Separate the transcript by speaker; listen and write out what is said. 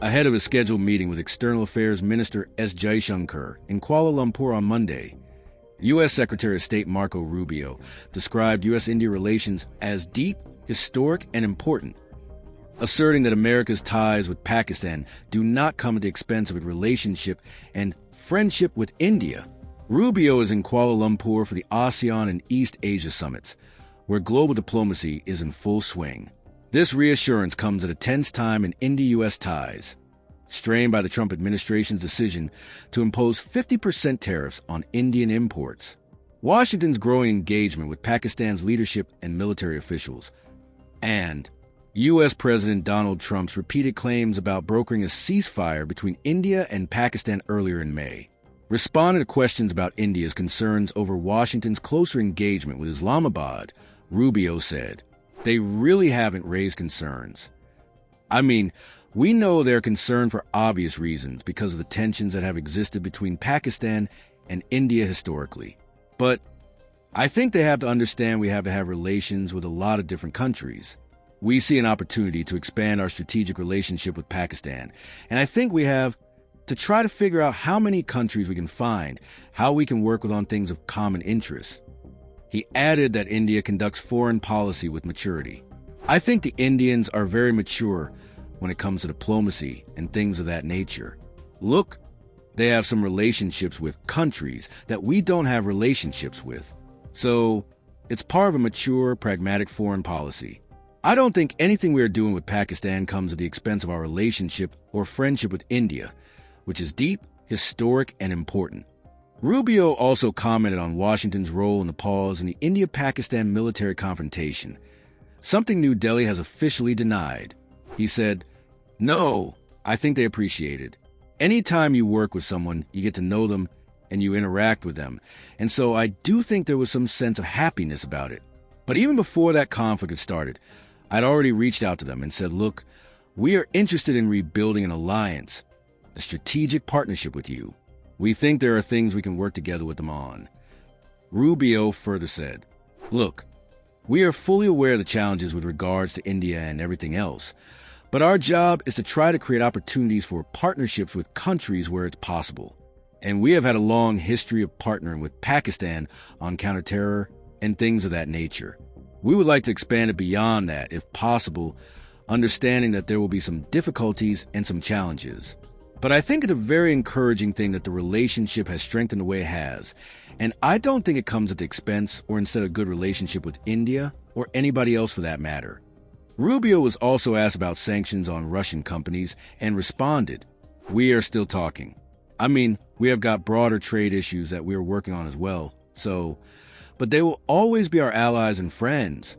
Speaker 1: ahead of a scheduled meeting with External Affairs Minister S Jaishankar in Kuala Lumpur on Monday. U.S. Secretary of State Marco Rubio described U.S.-India relations as deep, historic, and important, asserting that America's ties with Pakistan do not come at the expense of its relationship and friendship with India. Rubio is in Kuala Lumpur for the ASEAN and East Asia summits, where global diplomacy is in full swing. This reassurance comes at a tense time in India-U.S. ties, strained by the Trump administration's decision to impose 50% tariffs on Indian imports. Washington's growing engagement with Pakistan's leadership and military officials, and U.S. President Donald Trump's repeated claims about brokering a ceasefire between India and Pakistan earlier in May. Responding to questions about India's concerns over Washington's closer engagement with Islamabad, Rubio said, "They really haven't raised concerns. I mean, we know they're concerned for obvious reasons because of the tensions that have existed between Pakistan and India historically. But I think they have to understand we have to have relations with a lot of different countries. We see an opportunity to expand our strategic relationship with Pakistan, and I think we have to try to figure out how many countries we can find, how we can work with on things of common interest." He added that India conducts foreign policy with maturity. "I think the Indians are very mature when it comes to diplomacy and things of that nature. Look, they have some relationships with countries that we don't have relationships with. So it's part of a mature, pragmatic foreign policy. I don't think anything we are doing with Pakistan comes at the expense of our relationship or friendship with India, which is deep, historic, and important." Rubio also commented on Washington's role in the pause in the India-Pakistan military confrontation, something New Delhi has officially denied. He said, "No, I think they appreciate it. Anytime you work with someone, you get to know them and you interact with them, and so I do think there was some sense of happiness about it. But even before that conflict had started, I'd already reached out to them and said, look, we are interested in rebuilding an alliance, a strategic partnership with you. We think there are things we can work together with them on." Rubio further said, "Look, we are fully aware of the challenges with regards to India and everything else, but our job is to try to create opportunities for partnerships with countries where it's possible. And we have had a long history of partnering with Pakistan on counterterror and things of that nature. We would like to expand it beyond that, if possible, understanding that there will be some difficulties and some challenges. But I think it's a very encouraging thing that the relationship has strengthened the way it has, and I don't think it comes at the expense or instead of a good relationship with India or anybody else for that matter." Rubio was also asked about sanctions on Russian companies and responded, "We are still talking. I mean, we have got broader trade issues that we are working on as well, but they will always be our allies and friends.